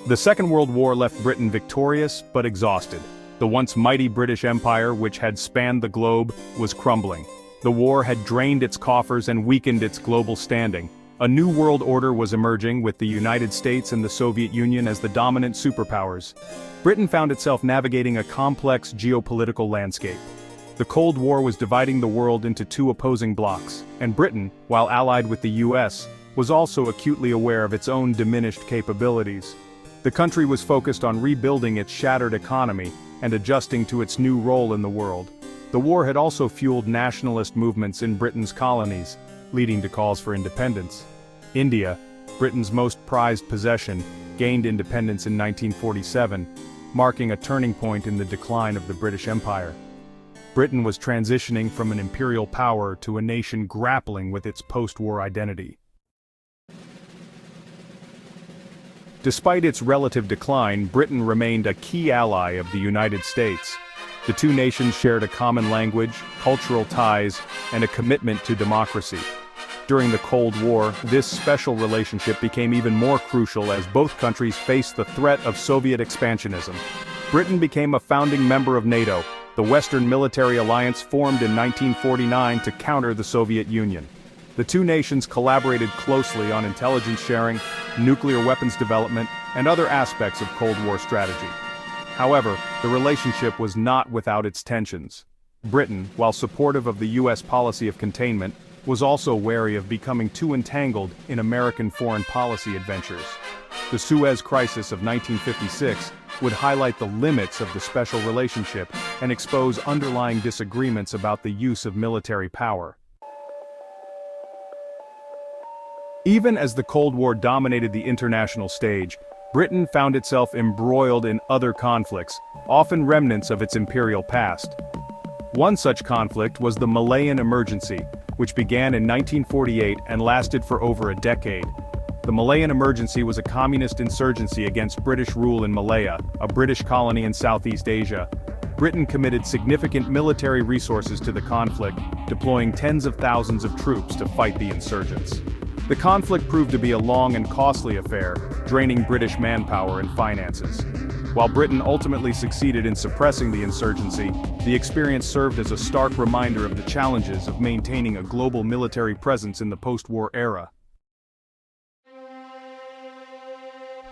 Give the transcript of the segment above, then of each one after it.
The Second World War left Britain victorious but exhausted. The once mighty British Empire, which had spanned the globe, was crumbling. The war had drained its coffers and weakened its global standing. A new world order was emerging, with the United States and the Soviet Union as the dominant superpowers. Britain found itself navigating a complex geopolitical landscape. The Cold War was dividing the world into two opposing blocs, and Britain, while allied with the US, was also acutely aware of its own diminished capabilities. The country was focused on rebuilding its shattered economy and adjusting to its new role in the world. The war had also fueled nationalist movements in Britain's colonies, leading to calls for independence. India, Britain's most prized possession, gained independence in 1947, marking a turning point in the decline of the British Empire. Britain was transitioning from an imperial power to a nation grappling with its post-war identity. Despite its relative decline, Britain remained a key ally of the United States. The two nations shared a common language, cultural ties, and a commitment to democracy. During the Cold War, this special relationship became even more crucial as both countries faced the threat of Soviet expansionism. Britain became a founding member of NATO, the Western military alliance formed in 1949 to counter the Soviet Union. The two nations collaborated closely on intelligence sharing, nuclear weapons development, and other aspects of Cold War strategy. However, the relationship was not without its tensions. Britain, while supportive of the US policy of containment, was also wary of becoming too entangled in American foreign policy adventures. The Suez Crisis of 1956 would highlight the limits of the special relationship and expose underlying disagreements about the use of military power. Even as the Cold War dominated the international stage, Britain found itself embroiled in other conflicts, often remnants of its imperial past. One such conflict was the Malayan Emergency, which began in 1948 and lasted for over a decade. The Malayan Emergency was a communist insurgency against British rule in Malaya, a British colony in Southeast Asia. Britain committed significant military resources to the conflict, deploying tens of thousands of troops to fight the insurgents. The conflict proved to be a long and costly affair, draining British manpower and finances. While Britain ultimately succeeded in suppressing the insurgency, the experience served as a stark reminder of the challenges of maintaining a global military presence in the post-war era.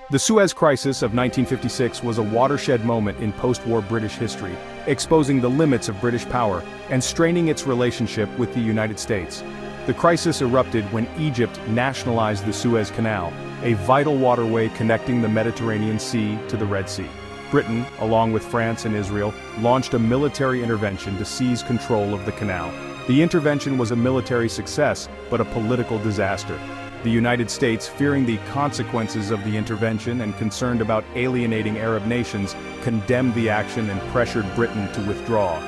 The Suez Crisis of 1956 was a watershed moment in post-war British history, exposing the limits of British power and straining its relationship with the United States. The crisis erupted when Egypt nationalized the Suez Canal, a vital waterway connecting the Mediterranean Sea to the Red Sea. Britain, along with France and Israel, launched a military intervention to seize control of the canal. The intervention was a military success, but a political disaster. The United States, fearing the consequences of the intervention and concerned about alienating Arab nations, condemned the action and pressured Britain to withdraw.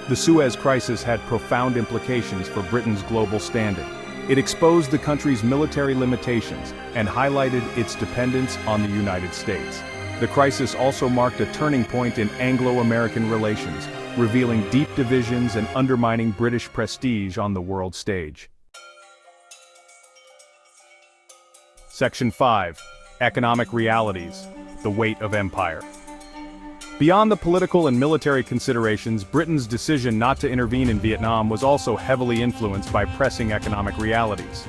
The Suez Crisis had profound implications for Britain's global standing. It exposed the country's military limitations and highlighted its dependence on the United States. The crisis also marked a turning point in Anglo-American relations, revealing deep divisions and undermining British prestige on the world stage. Section 5. Economic Realities: The Weight of Empire. Beyond the political and military considerations, Britain's decision not to intervene in Vietnam was also heavily influenced by pressing economic realities.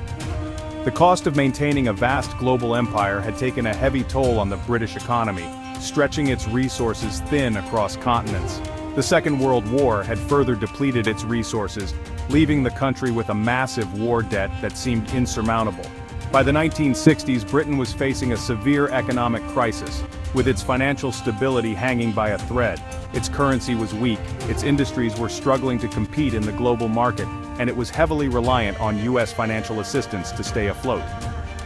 The cost of maintaining a vast global empire had taken a heavy toll on the British economy, stretching its resources thin across continents. The Second World War had further depleted its resources, leaving the country with a massive war debt that seemed insurmountable. By the 1960s, Britain was facing a severe economic crisis, with its financial stability hanging by a thread. Its currency was weak, its industries were struggling to compete in the global market, and it was heavily reliant on US financial assistance to stay afloat.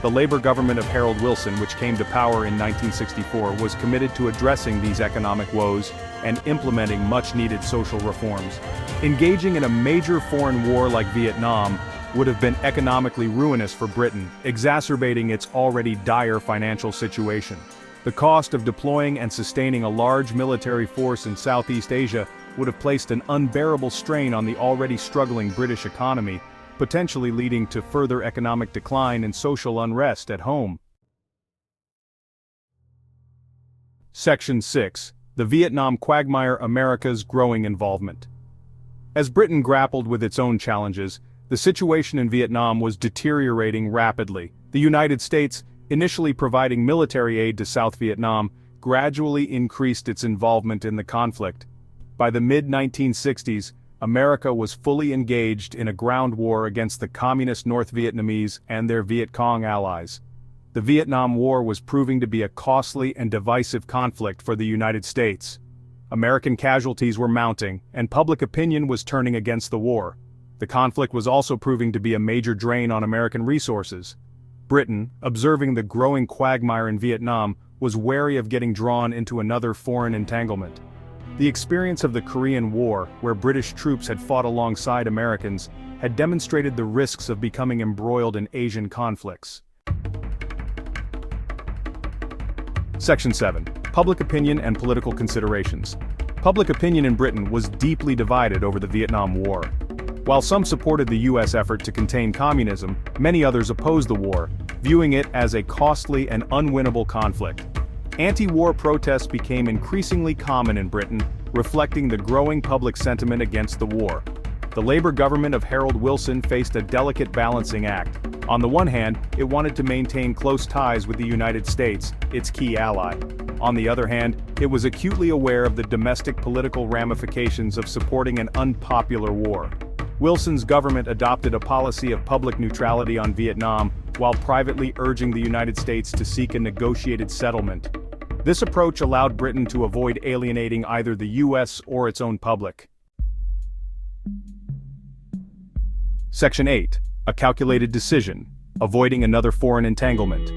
The Labour government of Harold Wilson, which came to power in 1964, was committed to addressing these economic woes and implementing much-needed social reforms. Engaging in a major foreign war like Vietnam would have been economically ruinous for Britain, exacerbating its already dire financial situation. The cost of deploying and sustaining a large military force in Southeast Asia would have placed an unbearable strain on the already struggling British economy, potentially leading to further economic decline and social unrest at home. Section 6. The Vietnam Quagmire: America's Growing Involvement. As Britain grappled with its own challenges, the situation in Vietnam was deteriorating rapidly. The United States, initially providing military aid to South Vietnam, gradually increased its involvement in the conflict. By the mid-1960s, America was fully engaged in a ground war against the Communist North Vietnamese and their Viet Cong allies. The Vietnam War was proving to be a costly and divisive conflict for the United States. American casualties were mounting, and public opinion was turning against the war. The conflict was also proving to be a major drain on American resources. Britain, observing the growing quagmire in Vietnam, was wary of getting drawn into another foreign entanglement. The experience of the Korean War, where British troops had fought alongside Americans, had demonstrated the risks of becoming embroiled in Asian conflicts. Section 7. Public opinion and political considerations. Public opinion in Britain was deeply divided over the Vietnam War. While some supported the US effort to contain communism, many others opposed the war, viewing it as a costly and unwinnable conflict. Anti-war protests became increasingly common in Britain, reflecting the growing public sentiment against the war. The Labour government of Harold Wilson faced a delicate balancing act. On the one hand, it wanted to maintain close ties with the United States, its key ally. On the other hand, it was acutely aware of the domestic political ramifications of supporting an unpopular war. Wilson's government adopted a policy of public neutrality on Vietnam, while privately urging the United States to seek a negotiated settlement. This approach allowed Britain to avoid alienating either the US or its own public. Section 8. A calculated decision, avoiding another foreign entanglement.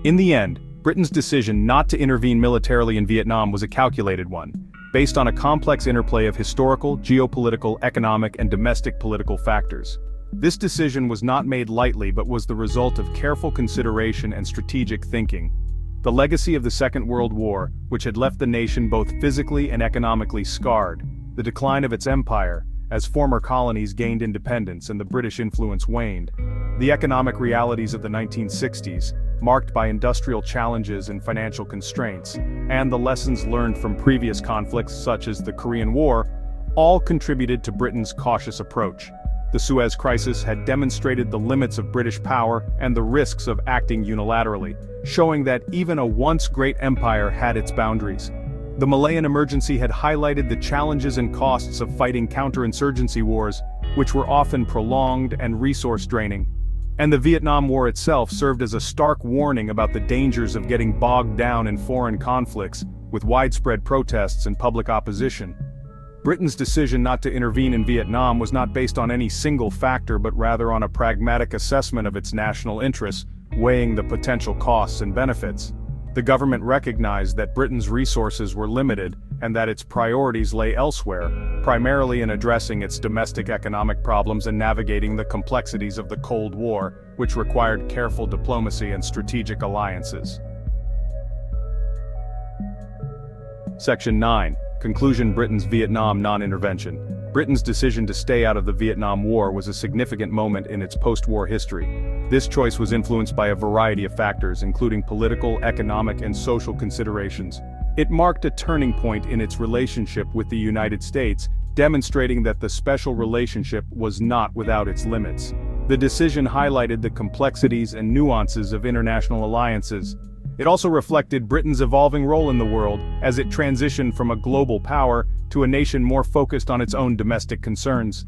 In the end, Britain's decision not to intervene militarily in Vietnam was a calculated one, based on a complex interplay of historical, geopolitical, economic, and domestic political factors. This decision was not made lightly but was the result of careful consideration and strategic thinking. The legacy of the Second World War, which had left the nation both physically and economically scarred, the decline of its empire, as former colonies gained independence and the British influence waned, the economic realities of the 1960s, marked by industrial challenges and financial constraints, and the lessons learned from previous conflicts such as the Korean War, all contributed to Britain's cautious approach. The Suez Crisis had demonstrated the limits of British power and the risks of acting unilaterally, showing that even a once great empire had its boundaries. The Malayan Emergency had highlighted the challenges and costs of fighting counterinsurgency wars, which were often prolonged and resource-draining. And the Vietnam War itself served as a stark warning about the dangers of getting bogged down in foreign conflicts, with widespread protests and public opposition. Britain's decision not to intervene in Vietnam was not based on any single factor but rather on a pragmatic assessment of its national interests, weighing the potential costs and benefits. The government recognized that Britain's resources were limited and that its priorities lay elsewhere, primarily in addressing its domestic economic problems and navigating the complexities of the Cold War, which required careful diplomacy and strategic alliances. Section 9. Conclusion: Britain's Vietnam non-intervention. Britain's decision to stay out of the Vietnam War was a significant moment in its post-war history. This choice was influenced by a variety of factors, including political, economic, and social considerations. It marked a turning point in its relationship with the United States, demonstrating that the special relationship was not without its limits. The decision highlighted the complexities and nuances of international alliances. It also reflected Britain's evolving role in the world, as it transitioned from a global power to a nation more focused on its own domestic concerns.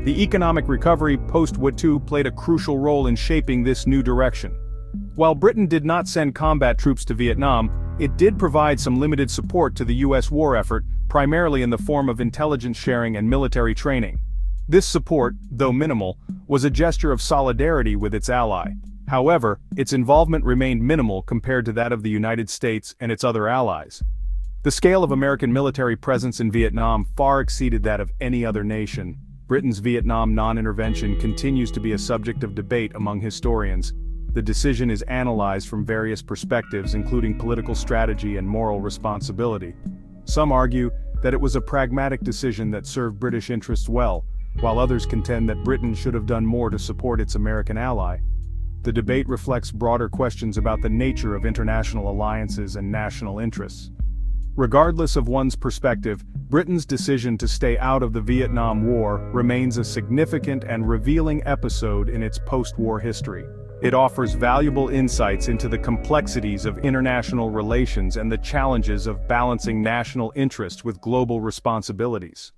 The economic recovery post-World War II played a crucial role in shaping this new direction. While Britain did not send combat troops to Vietnam, it did provide some limited support to the US war effort, primarily in the form of intelligence sharing and military training. This support, though minimal, was a gesture of solidarity with its ally. However, its involvement remained minimal compared to that of the United States and its other allies. The scale of American military presence in Vietnam far exceeded that of any other nation. Britain's Vietnam non-intervention continues to be a subject of debate among historians. The decision is analyzed from various perspectives, including political strategy and moral responsibility. Some argue that it was a pragmatic decision that served British interests well, while others contend that Britain should have done more to support its American ally. The debate reflects broader questions about the nature of international alliances and national interests. Regardless of one's perspective, Britain's decision to stay out of the Vietnam War remains a significant and revealing episode in its post-war history. It offers valuable insights into the complexities of international relations and the challenges of balancing national interest with global responsibilities.